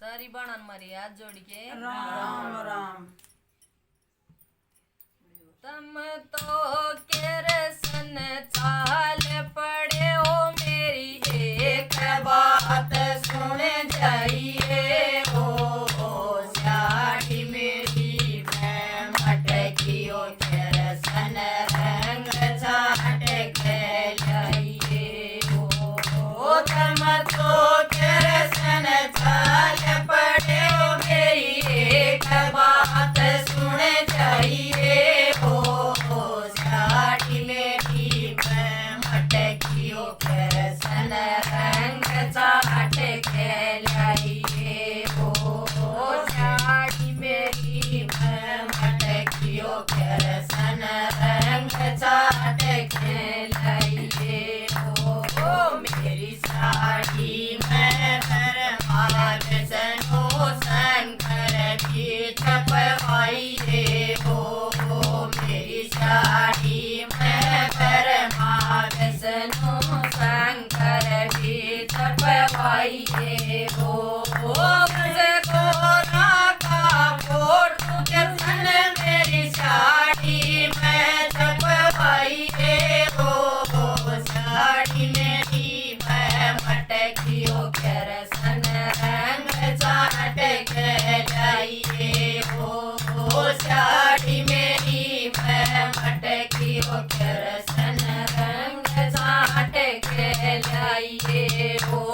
सारी बाणन मारी हाथ जोड़ के राम राम। तम तो केरसन चाल पड़े हो मेरी एक बात सुन जाइए हो साड़ी मेरी मैं मटकियो केरसन रंग चाट के लाइए हो तम तो केरसन चाल पड़े हो मेरी एक बात सुन जाइए हो साड़ी मेरी मैं मटकियो केरसन रंग चाट के लाइए हो साड़ी मेरी मैं मटकियो केरसन रंग चाट के लाइए हो मेरी साड़ी में भरमाल सनो शंकर भी छपवाइए हो मेरी साड़ी में भरमाल सनो शंकर भी छपवाइए हो कोना का फोटो केरसन मेरी साड़ी में छपवाइए हो साड़ी मेरी मैं मटकियो केरसन रंग चाट के लाइए हो साड़ी मेरी मैं मटकियो केरसन रंग चाट के लाइए हो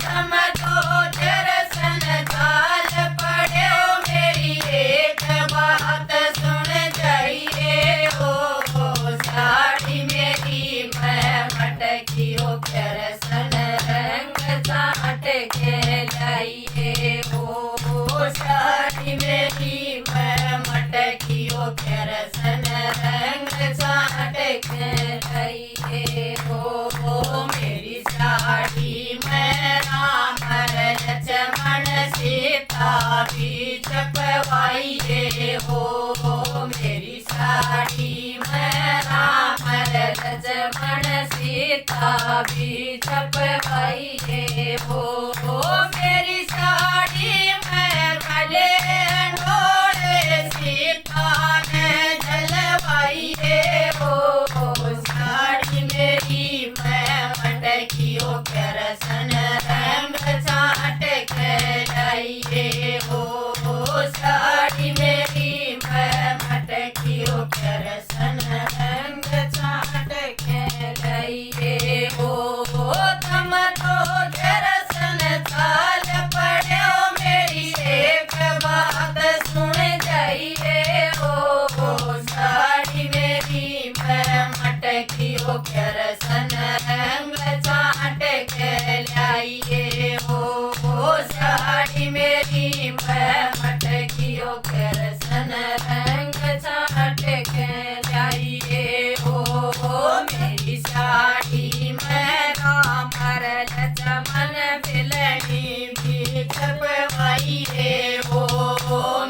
तम तो केरसन चाल पड़े हो मेरी एक बात सुन जाइए हो साड़ी मेरी मैं मटकियो केरसन रंग चाट के लाइए हो साड़ी मेरी मैं मटकियो केरसन रंग चाट के लाइए हो मेरी साड़ी में राम लक्ष्मण सीता भी छपवाइए हो मेरी साड़ी में राम लक्ष्मण सीता भी छपवाइए हो मेरी साड़ी में भले ढोले सीता ने जलवाइए हो साड़ी मेरी मैं मटकियो केरसन रंग चाट के लाइए हो साड़ी मेरी मैं मटकियो केरसन रंग चाट के लाइए हो तम तो केरसन चाल पड़े हो मेरी एक बात सुन जाइए हो साड़ी मेरी मैं मटकियो केरसन रंग चाट के लाइए हो साड़ी मेरी मैं मटकियो केरसन रंग चाट के लाइए हो मेरी साड़ी में राम लक्ष्मण बिलनी भी छपवाइए हो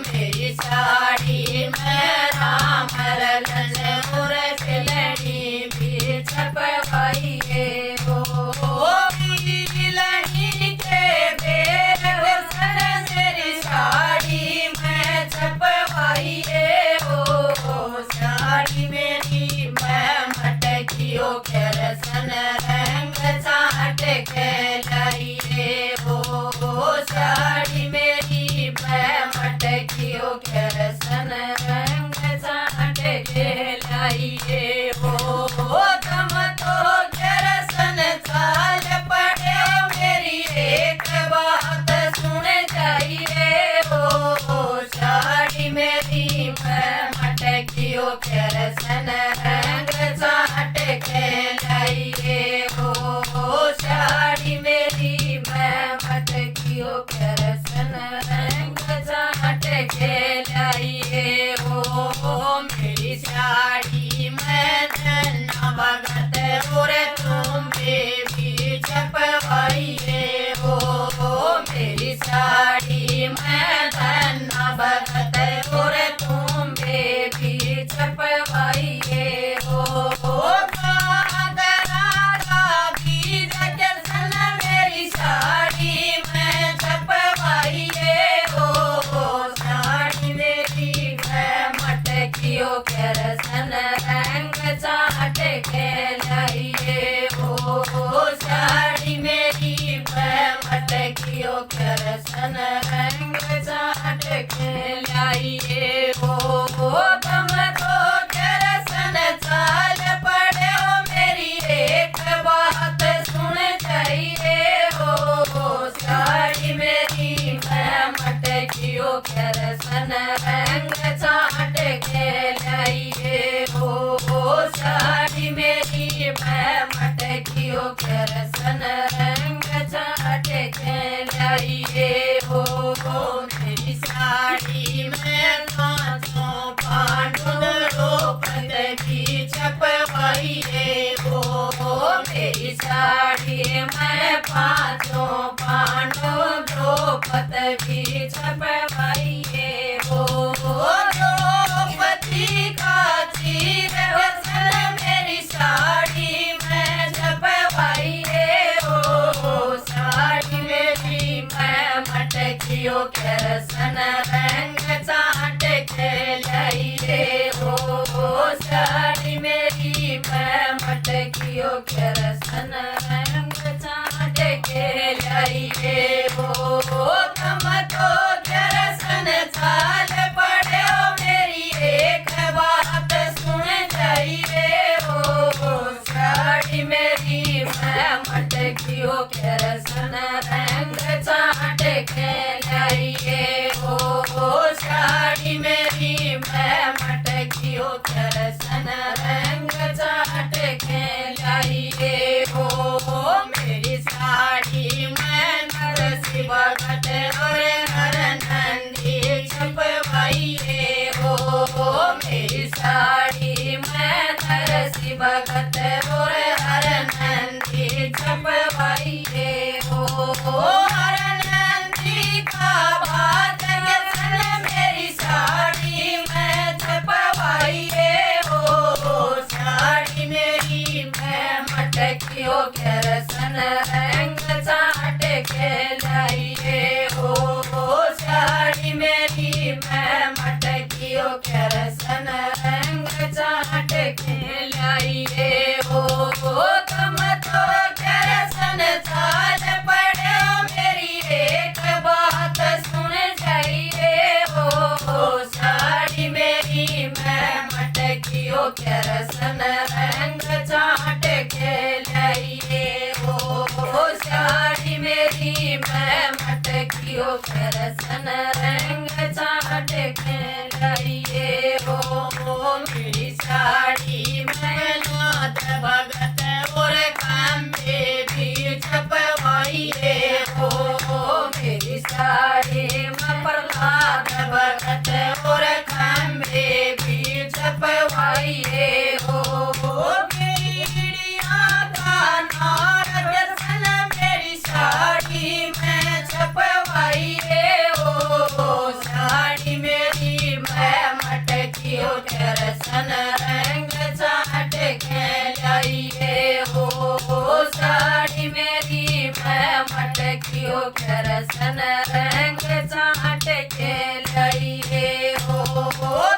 मेरी साड़ी में राम लक्ष्मण बिलनी भी छपवाइए हो बिलनी के बेर सन मेरी साड़ी में छपवाइए हो साड़ी मेरी मैं मटकियो केरसन रंग चाट के लाइए हो साड़ी मेरी मैं मटकियो केरसन रंग चाट के लाइए हो तम तो केरसन चाल पड़े हो मेरी एक बात सुन जाइए हो साड़ी मेरी मैं मटकियो केरसन रंग चाट के लाइए हो साड़ी मेरी मैं मटकियो केरसन रंग चाट के लाइए हो मेरी साड़ी में धन्ना भगत और तुम भी छपवाइए हो मेरी साड़ी में धन्ना भगत और तुम भी छपवाइए हो राधा भी केरसन मेरी साड़ी में छपवाइए मटकियो कृष्ण रंग चाट के लाइए हो तुम तो कृष्ण चाल पड़े हो मेरी एक बात सुन जाइए हो साड़ी मेरी मैं मटकियो कृष्ण रंग चाट के लाइए हो साड़ी मेरी मैं मटकियो कृष्ण रंग चाट के लाइए हो मेरी साड़ी में पांचों पांडु द्रौपद की छपवाइए हो मेरी साड़ी में पांचों पांडु द्रौपद की छपवाइए हो द्रौपदी का चीर वसन मेरी साड़ी में छपवाइए हो साड़ी मेरी मैं मटकियो कृष्ण रंग चाट के लाइए हो साड़ी मेरी मैं मटकियो कृष्ण रंग चाट के लाइए हो तुम तो कृष्ण चाल पड़े हो मेरी एक बात सुन जाइए हो साड़ी मेरी मैं मटकियो कृष्ण रंग चाट के लाइए हो साड़ी मेरी मैं मटकियो कृष्ण रंग चाट के लाइए हो मेरी साड़ी में नरसी भगत और हर नंदी छपवाइए हो मेरी साड़ी में नरसी भगत और हर नंदी छपवाइए हो हर नंदी का बात कृष्ण मेरी साड़ी में छपवाइए हो साड़ी मेरी मैं मटकियो कृष्ण रंग चाट के लाइए हो साड़ी मेरी मैं मटकियो कृष्ण रंग चाट के लाइए हो तुम तो कृष्ण चाल पड़े हो मेरी एक बात सुन जाइए हो साड़ी मेरी मैं मटकियो कृष्ण रंग चाट के लाइए हो साड़ी मेरी मैं मटकियो कृष्ण रंग चाट के लाइए हो मेरी साड़ी में नाथ भगत और खम्बे भी छपवाइए हो मेरी साड़ी में प्रहलाद भगत और खम्बे भी छपवाइए हो पीड़िया का नारद सन मेरी साड़ी में छपवाइए हो साड़ी मेरी मैं मटकियो कृष्ण रंग चाट के लाइए हो साड़ी मेरी मैं मटकियो कृष्ण रंग चाट के लाइए हो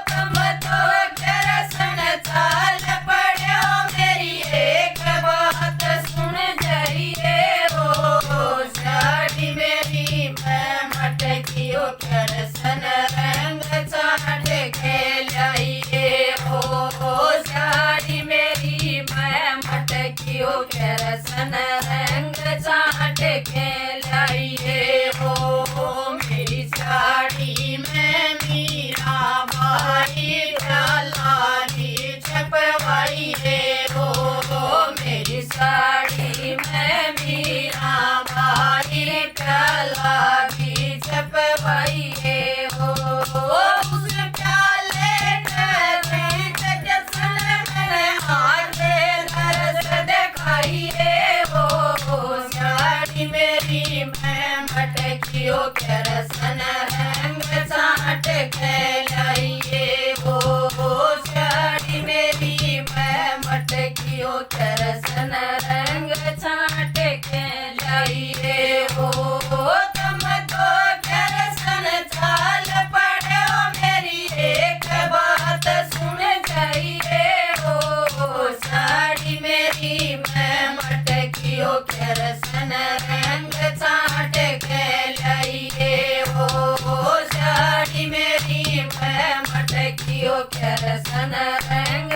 तुम तो कृष्ण चाल पड़े हो मेरी एक बात सुन जाइए हो साड़ी मेरी मैं मटकियो कृष्ण रंग चाट के लाइए हो साड़ी मेरी मैं मटकियो कृष्ण रंग चाट के लाइए हो मेरी साड़ी में मीरा बाई लाली छपवाइए हो मेरी साड़ी में मीरा बाई लाली छपवाइए हो उस प्याले कृष्ण मैंने आगे नरस दिखाइए हो साड़ी मेरी मैं मटकियो कृष्ण रंग चाट के लाइए हो साड़ी मेरी मैं मटकियो कृष्ण रंग चाट के लाइए हो तुम तो कृष्ण चाल पड़े हो मेरी एक बात सुन जाइए हो साड़ी मेरी मैं मटकियो कृष्ण रंग चाट के दर्शन रंग